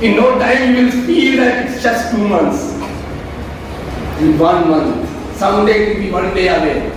In no time you will feel that it's just 2 months. In 1 month. Someday it will be 1 day away.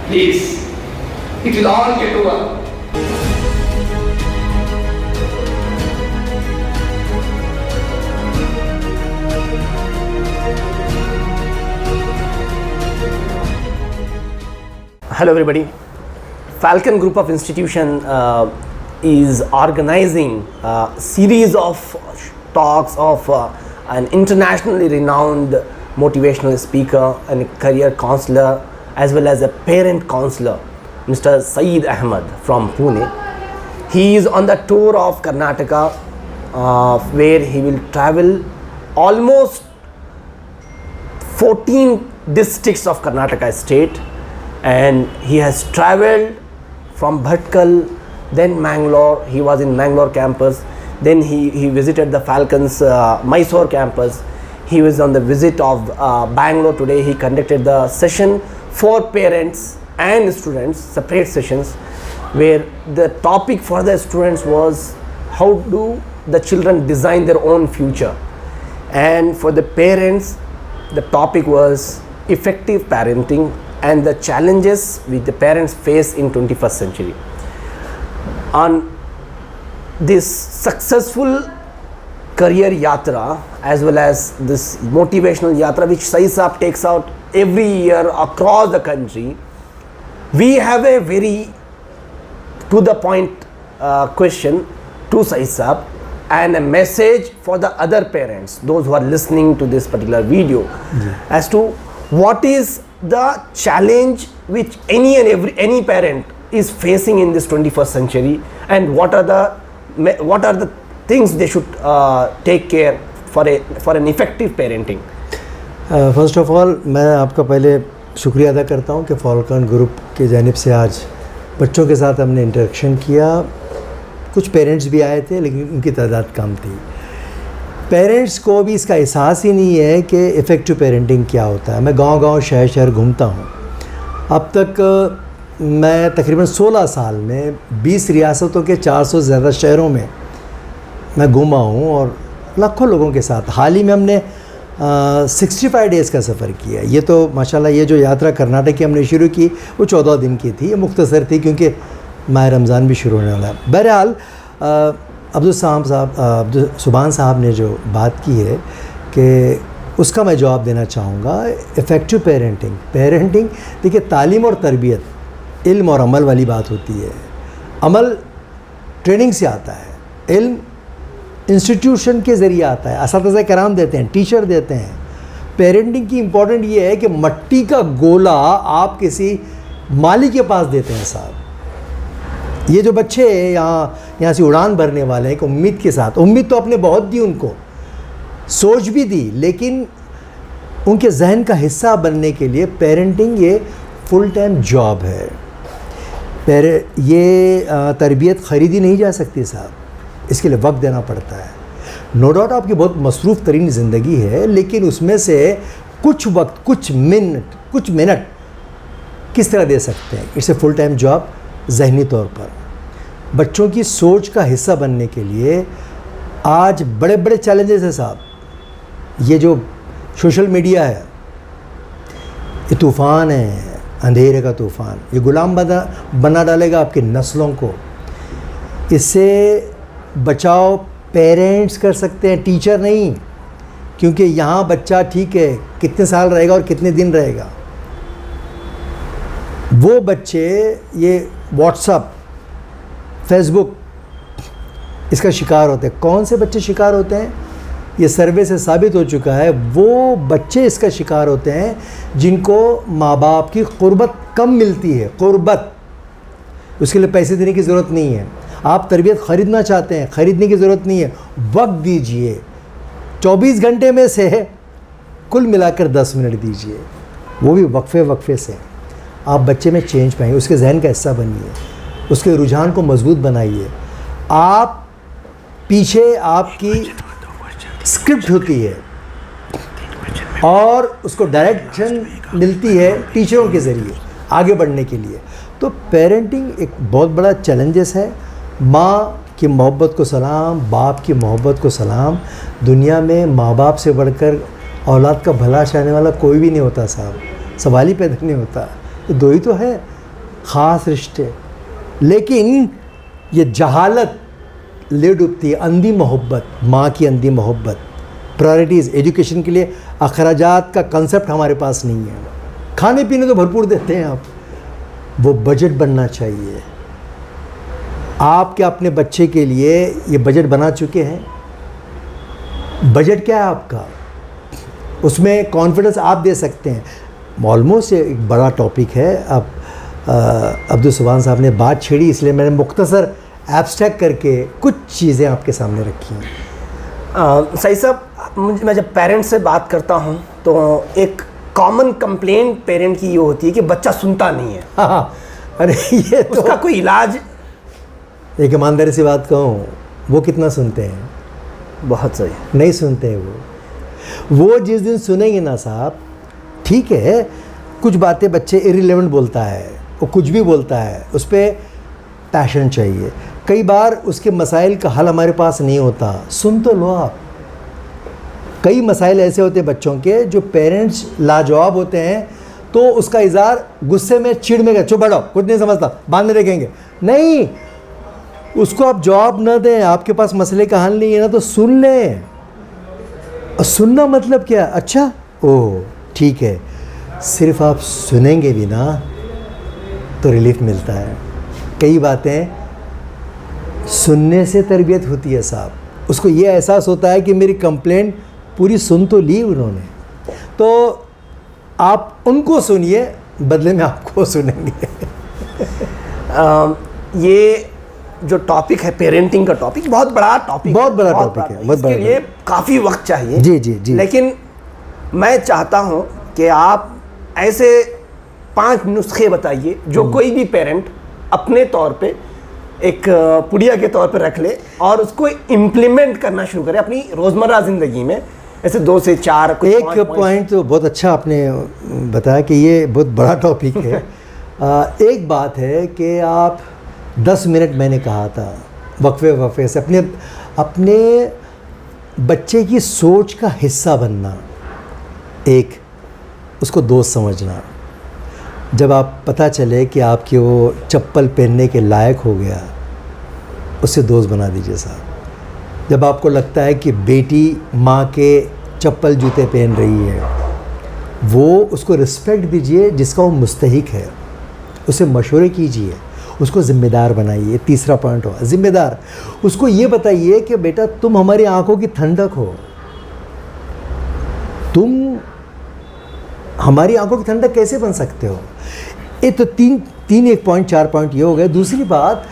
Please. It will all get over. Hello everybody. Falcon Group of Institution is organizing a series of talks of an internationally renowned motivational speaker and career counselor as well as a parent counselor, Mr. Saeed Ahmed from Pune. He is on the tour of Karnataka where he will travel almost 14 districts of Karnataka state. And he has traveled from Bhatkal, then Mangalore. He was in Mangalore campus. Then he visited the Falcons Mysore campus. He was on the visit of Bangalore today. He conducted the session for parents and students, separate sessions, where the topic for the students was how do the children design their own future. And for the parents, the topic was effective parenting and the challenges which the parents face in 21st century. On this successful career yatra as well as this motivational yatra which Sai Saab takes out every year across the country, we have a very to the point question to Sai Saab and a message for the other parents, those who are listening to this particular video, as to what is the challenge which any parent is facing in this 21st century and what are the things they should take care for an effective parenting. First of all मैं आपका पहले शुक्रिया अदा करता हूं कि Falcon group के जानिब से आज बच्चों के साथ हमने इंटरेक्शन किया. कुछ पेरेंट्स भी आए थे लेकिन उनकी तादाद कम थी. पेरेंट्स को भी इसका एहसास ही नहीं है कि इफ़ेक्टिव पेरेंटिंग क्या होता है. मैं गांव-गांव शहर घूमता हूं. अब तक मैं तकरीबन 16 साल में 20 रियासतों के 400 से ज़्यादा शहरों में मैं घूमा हूं और लाखों लोगों के साथ. हाल ही में हमने 65 डेज़ का सफ़र किया. ये तो माशाल्लाह ये जो यात्रा कर्नाटक की हमने शुरू की वो 14 दिन की थी. ये मुख्तसर थी क्योंकि माह रमज़ान भी शुरू होने वाला है. बहरहाल अब्दुल सुभान साहब ने जो बात की है कि उसका मैं जवाब देना चाहूँगा. इफ़ेक्टिव पेरेंटिंग देखिए, तालीम और तरबियत, इल्म और अमल वाली बात होती है. अमल ट्रेनिंग से आता है, इल्म इंस्टीट्यूशन के ज़रिए आता है, असातिज़ा कराम देते हैं, टीचर देते हैं. पेरेंटिंग की इम्पॉर्टेंट ये है कि मट्टी का गोला आप किसी माली के पास देते हैं साहब. ये जो बच्चे यहाँ से उड़ान भरने वाले हैं, एक उम्मीद के साथ, उम्मीद तो आपने बहुत दी उनको, सोच भी दी, लेकिन उनके जहन का हिस्सा बनने के लिए पेरेंटिंग ये फुल टाइम जॉब है. ये तरबियत ख़रीदी नहीं जा सकती साहब. इसके लिए वक्त देना पड़ता है. नो डाउट आपकी बहुत मसरूफ़ तरीन ज़िंदगी है, लेकिन उसमें से कुछ वक्त, कुछ मिनट किस तरह दे सकते हैं. It's a full time job. ज़हनी तौर पर बच्चों की सोच का हिस्सा बनने के लिए आज बड़े बड़े चैलेंजेस हैं साहब. ये जो सोशल मीडिया है, ये तूफ़ान है, अंधेरे का तूफ़ान. ये गुलाम बना डालेगा आपकी नस्लों को. इससे बचाव पेरेंट्स कर सकते हैं, टीचर नहीं. क्योंकि यहाँ बच्चा ठीक है कितने साल रहेगा और कितने दिन रहेगा. वो बच्चे ये व्हाट्सअप, फेसबुक इसका शिकार होते हैं. कौन से बच्चे शिकार होते हैं? ये सर्वे से साबित हो चुका है. वो बच्चे इसका शिकार होते हैं जिनको माँ बाप की क़ुर्बत कम मिलती है. क़ुर्बत, उसके लिए पैसे देने की ज़रूरत नहीं है. आप तरबियत ख़रीदना चाहते हैं, ख़रीदने की ज़रूरत नहीं है. वक्त दीजिए. 24 घंटे में से कुल मिलाकर 10 मिनट दीजिए, वो भी वक्फे से. आप बच्चे में चेंज पाएंगे, उसके जहन का हिस्सा बनिए, उसके रुझान को मजबूत बनाइए. आप पीछे आपकी स्क्रिप्ट होती है और उसको डायरेक्शन मिलती है टीचरों के ज़रिए आगे बढ़ने के लिए. तो पेरेंटिंग एक बहुत बड़ा चैलेंजेस है. माँ कि मोहब्बत को सलाम, बाप की मोहब्बत को सलाम। दुनिया में माँ बाप से बढ़कर औलाद का भला चाहने वाला कोई भी नहीं होता साहब, सवाल ही पैदा नहीं होता। ये दो ही तो है ख़ास रिश्ते। लेकिन ये जहालत ले डूबती है, अंधी मोहब्बत, माँ की अंधी मोहब्बत। प्रायोरिटीज़ एजुकेशन के लिए अखराजात का कंसेप्ट हमारे पास नहीं है। खाने पीने तो भरपूर देते हैं आप, वो बजट बनना चाहिए। आप क्या अपने बच्चे के लिए ये बजट बना चुके हैं? बजट क्या है आपका? उसमें कॉन्फिडेंस आप दे सकते हैं। ऑलमोस्ट एक बड़ा टॉपिक है। अब अब्दुल सुभान साहब ने बात छेड़ी, इसलिए मैंने मुख्तसर एब्स्ट्रैक्ट करके कुछ चीज़ें आपके सामने रखी हैं। सही साहब, मैं जब पेरेंट्स से बात करता हूँ तो एक कॉमन कंप्लेंट पेरेंट की ये होती है कि बच्चा सुनता नहीं है। हाँ, अरे ये तो उसका कोई इलाज? एक ईमानदारी से बात कहूँ, वो कितना सुनते हैं? बहुत सही। नहीं सुनते हैं वो जिस दिन सुनेंगे ना साहब, ठीक है कुछ बातें बच्चे इरिलेवेंट बोलता है, वो कुछ भी बोलता है, उस पर पैशन चाहिए। कई बार उसके मसाइल का हल हमारे पास नहीं होता, सुन तो लो आप। कई मसाइल ऐसे होते हैं बच्चों के जो पेरेंट्स लाजवाब होते हैं, तो उसका इज़हार गुस्से में, चिढ़ में, चुप बैठो कुछ नहीं समझता, बाद में देखेंगे। नहीं, उसको आप जवाब न दें, आपके पास मसले का हल नहीं है ना, तो सुन लें। और सुनना मतलब क्या? अच्छा ओह ठीक है, सिर्फ आप सुनेंगे भी ना तो रिलीफ मिलता है। कई बातें सुनने से तरबियत होती है साहब। उसको ये एहसास होता है कि मेरी कंप्लेंट पूरी सुन तो ली उन्होंने, तो आप उनको सुनिए, बदले में आपको सुनेंगे। ये जो टॉपिक है पेरेंटिंग का टॉपिक, बहुत बड़ा टॉपिक, बहुत बड़ा टॉपिक है, बहुत बड़ा। इसके लिए काफ़ी वक्त चाहिए। जी जी जी। लेकिन मैं चाहता हूँ कि आप ऐसे 5 नुस्खे बताइए जो कोई भी पेरेंट अपने तौर पे एक पुड़िया के तौर पे रख ले और उसको इम्प्लीमेंट करना शुरू करे अपनी रोज़मर्रा ज़िंदगी में। ऐसे 2 से 4 एक पॉइंट तो बहुत अच्छा आपने बताया कि ये बहुत बड़ा टॉपिक है। एक बात है कि आप 10 मिनट, मैंने कहा था, वक्फे से अपने बच्चे की सोच का हिस्सा बनना। एक, उसको दोस्त समझना। जब आप पता चले कि आपके वो चप्पल पहनने के लायक हो गया, उससे दोस्त बना दीजिए साहब। जब आपको लगता है कि बेटी माँ के चप्पल जूते पहन रही है, वो उसको रिस्पेक्ट दीजिए जिसका वो मुस्तहिक है, उससे मशवरे कीजिए, उसको ज़िम्मेदार बनाइए। तीसरा पॉइंट हो ज़िम्मेदार। उसको ये बताइए कि बेटा तुम हमारी आंखों की ठंडक हो, तुम हमारी आंखों की ठंडक कैसे बन सकते हो। ये तो तीन एक पॉइंट, 4 पॉइंट ये हो गए। दूसरी बात,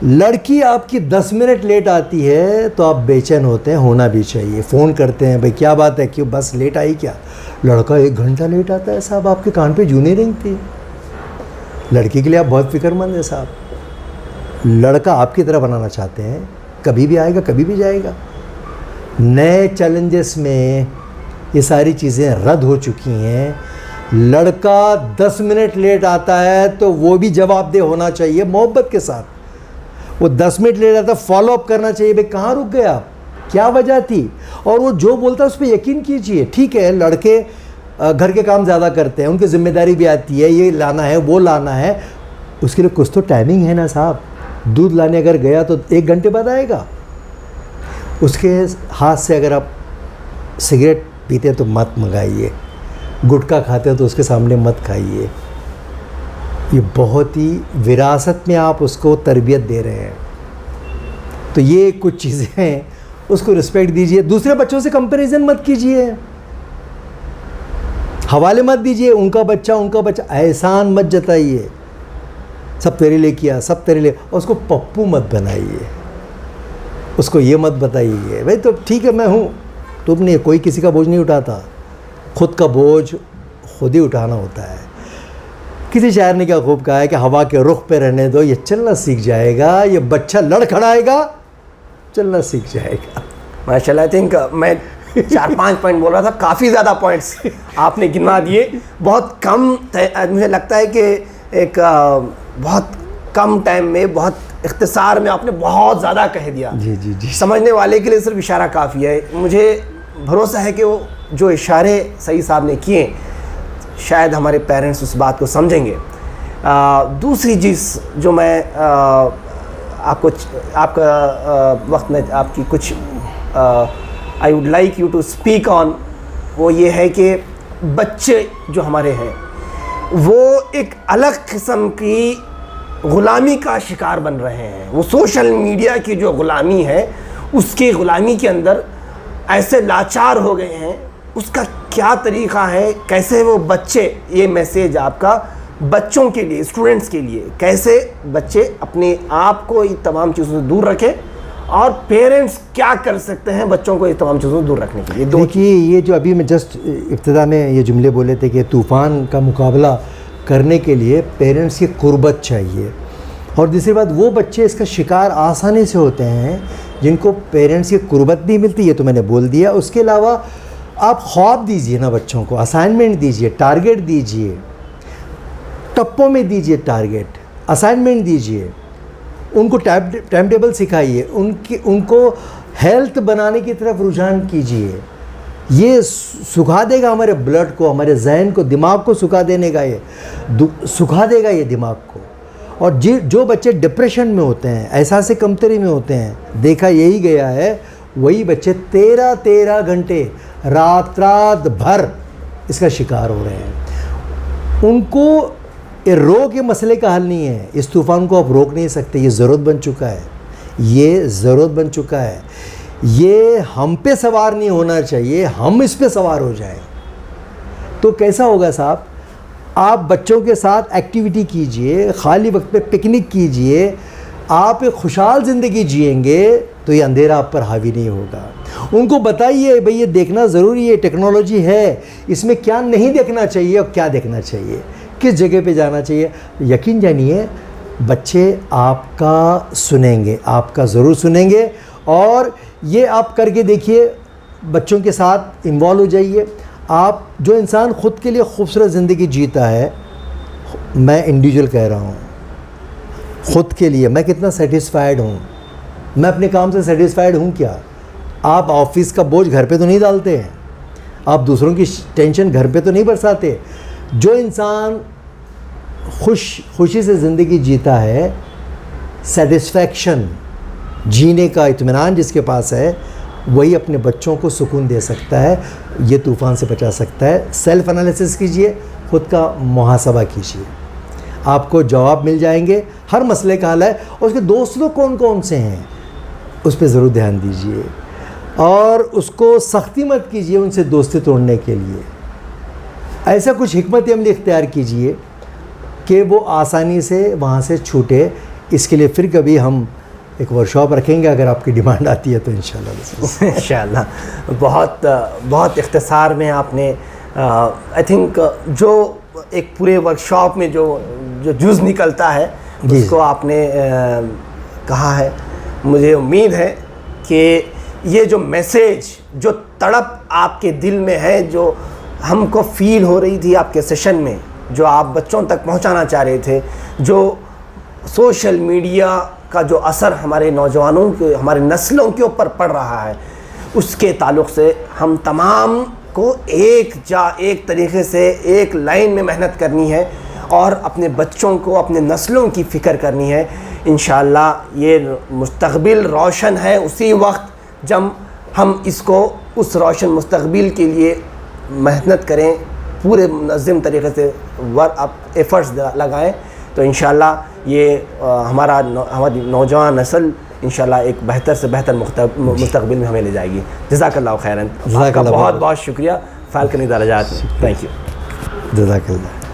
लड़की आपकी 10 मिनट लेट आती है तो आप बेचैन होते हैं, होना भी चाहिए। फ़ोन करते हैं, भाई क्या बात है, क्यों बस लेट आई क्या? लड़का 1 घंटा लेट आता है साहब, आपके कान पे जूं नहीं रेंगती। लड़की के लिए आप बहुत फिक्रमंद हैं साहब। लड़का आपकी तरह बनाना चाहते हैं, कभी भी आएगा कभी भी जाएगा। नए चैलेंजेस में ये सारी चीज़ें रद्द हो चुकी हैं। लड़का 10 मिनट लेट आता है तो वो भी जवाबदेह होना चाहिए, मोहब्बत के साथ। वो 10 मिनट लेट आता, फॉलो अप करना चाहिए, भाई कहाँ रुक गए आप, क्या वजह थी। और वो जो बोलता है उस पर यकीन कीजिए। ठीक है, लड़के घर के काम ज़्यादा करते हैं, उनकी ज़िम्मेदारी भी आती है, ये लाना है वो लाना है, उसके लिए कुछ तो टाइमिंग है ना साहब। दूध लाने अगर गया तो 1 घंटे बाद आएगा। उसके हाथ से अगर आप सिगरेट पीते तो मत मंगाइए, गुटखा खाते हो तो उसके सामने मत खाइए। ये बहुत ही विरासत में आप उसको तरबियत दे रहे हैं। तो ये कुछ चीज़ें हैं, उसको रिस्पेक्ट दीजिए। दूसरे बच्चों से कंपैरिजन मत कीजिए, हवाले मत दीजिए, उनका बच्चा, एहसान मत जताइए, सब तेरे लिए किया, सब तेरे लिए। और उसको पप्पू मत बनाइए, उसको ये मत बताइए भाई तो ठीक है मैं हूँ, तुमने कोई किसी का बोझ नहीं उठाता, खुद का बोझ खुद ही उठाना होता है। किसी शायर ने क्या खूब कहा है कि हवा के रुख पे रहने दो, ये चलना सीख जाएगा, ये बच्चा लड़खड़ाएगा, चलना सीख जाएगा। माशाल्लाह। आई थिंक मैं 4-5 पॉइंट बोल रहा था, काफ़ी ज़्यादा पॉइंट्स आपने गिनवा दिए। बहुत कम, मुझे लगता है कि एक बहुत कम टाइम में बहुत इख्तिसार में आपने बहुत ज़्यादा कह दिया। जी जी जी। समझने वाले के लिए सिर्फ इशारा काफ़ी है। मुझे भरोसा है कि वो जो इशारे सईद साहब ने किए शायद हमारे पेरेंट्स उस बात को समझेंगे। दूसरी चीज़ जो मैं आपको आपका वक्त में आपकी कुछ I would like you to speak on, वो ये है कि बच्चे जो हमारे हैं वो एक अलग किस्म की ग़ुलामी का शिकार बन रहे हैं। वो सोशल मीडिया की जो ग़ुलामी है उसकी ग़ुलामी के अंदर ऐसे लाचार हो गए हैं। उसका क्या तरीक़ा है, कैसे वो बच्चे, ये मैसेज आपका बच्चों के लिए, स्टूडेंट्स के लिए, कैसे बच्चे अपने आप को इन तमाम चीज़ों से दूर रखें और पेरेंट्स क्या कर सकते हैं बच्चों को इन तमाम चीज़ों से दूर रखने के लिए? देखिए, ये जो अभी मैं जस्ट इब्तिदा में ये जुमले बोले थे कि तूफ़ान का मुकाबला करने के लिए पेरेंट्स की कुर्बत चाहिए, और दूसरी बात वो बच्चे इसका शिकार आसानी से होते हैं जिनको पेरेंट्स की कुर्बत नहीं मिलती, ये तो मैंने बोल दिया। उसके अलावा आप ख्वाब दीजिए ना बच्चों को, असाइनमेंट दीजिए, टारगेट दीजिए, टप्पों में दीजिए टारगेट, असाइनमेंट दीजिए, उनको टाइम टेबल सिखाइए, उनको हेल्थ बनाने की तरफ रुझान कीजिए। ये सुखा देगा हमारे ब्लड को, हमारे जहन को, दिमाग को सुखा देने का, ये सुखा देगा ये दिमाग को। और जो बच्चे डिप्रेशन में होते हैं, एहसास कमतरी में होते हैं, देखा यही गया है, वही बच्चे 13 घंटे रात भर इसका शिकार हो रहे हैं। उनको ये रोक, ये मसले का हल नहीं है। इस तूफ़ान को आप रोक नहीं सकते, ये ज़रूरत बन चुका है, ये ज़रूरत बन चुका है। ये हम पे सवार नहीं होना चाहिए, हम इस पे सवार हो जाएं। तो कैसा होगा साहब, आप बच्चों के साथ एक्टिविटी कीजिए, खाली वक्त पे पिकनिक कीजिए, आप एक खुशहाल ज़िंदगी जिएंगे तो ये अंधेरा आप पर हावी नहीं होगा। उनको बताइए भाई ये देखना ज़रूरी है, टेक्नोलॉजी है, इसमें क्या नहीं देखना चाहिए और क्या देखना चाहिए, किस जगह पे जाना चाहिए। यकीन जानिए बच्चे आपका सुनेंगे, आपका ज़रूर सुनेंगे। और ये आप करके देखिए, बच्चों के साथ इन्वॉल्व हो जाइए। आप जो इंसान ख़ुद के लिए खूबसूरत ज़िंदगी जीता है, मैं इंडिविजुअल कह रहा हूँ, ख़ुद के लिए मैं कितना सेटिस्फाइड हूँ, मैं अपने काम से सेटिस्फाइड हूँ क्या? आप ऑफिस का बोझ घर पे तो नहीं डालते हैं, आप दूसरों की टेंशन घर पे तो नहीं बरसाते। जो इंसान खुशी से ज़िंदगी जीता है, सेटिस्फैक्शन, जीने का इत्मीनान जिसके पास है, वही अपने बच्चों को सुकून दे सकता है, ये तूफ़ान से बचा सकता है। सेल्फ़ एनालिसिस कीजिए, ख़ुद का मुहासबा कीजिए, आपको जवाब मिल जाएंगे। हर मसले का हल है। और उसके दोस्त लोग कौन कौन से हैं उस पर ज़रूर ध्यान दीजिए, और उसको सख्ती मत कीजिए उनसे दोस्ती तोड़ने के लिए। ऐसा कुछ हिकमत अमली इख्तियार कीजिए कि वो आसानी से वहाँ से छूटे। इसके लिए फिर कभी हम एक वर्कशॉप रखेंगे, अगर आपकी डिमांड आती है तो इंशाल्लाह। इंशाल्लाह। बहुत इख्तिसार में आपने आई थिंक जो एक पूरे वर्कशॉप में जो जूज़ निकलता है उसको आपने कहा है। मुझे उम्मीद है कि ये जो मैसेज, जो तड़प आपके दिल में है, जो हमको फ़ील हो रही थी आपके सेशन में, जो आप बच्चों तक पहुंचाना चाह रहे थे, जो सोशल मीडिया का जो असर हमारे नौजवानों के, हमारे नस्लों के ऊपर पड़ रहा है, उसके ताल्लुक़ से हम तमाम को एक तरीक़े से एक लाइन में मेहनत करनी है और अपने बच्चों को, अपने नस्लों की फ़िक्र करनी है। इंशाअल्लाह ये मुस्तक़बिल रोशन है उसी वक्त जब हम इसको उस रोशन मुस्तक़बिल के लिए मेहनत करें, पूरे मुनज़्ज़म तरीक़े से एफ़र्ट्स लगाएं, तो इंशाअल्लाह ये हमारी नौजवान नस्ल इंशाअल्लाह एक बेहतर से बेहतर मुस्तक़बिल में हमें ले जाएगी। जज़ाकल्लाहु खैरन। आपका बहुत बहुत शुक्रिया फ़ाल्कन इदारा। Thank you. जज़ाकल्लाह।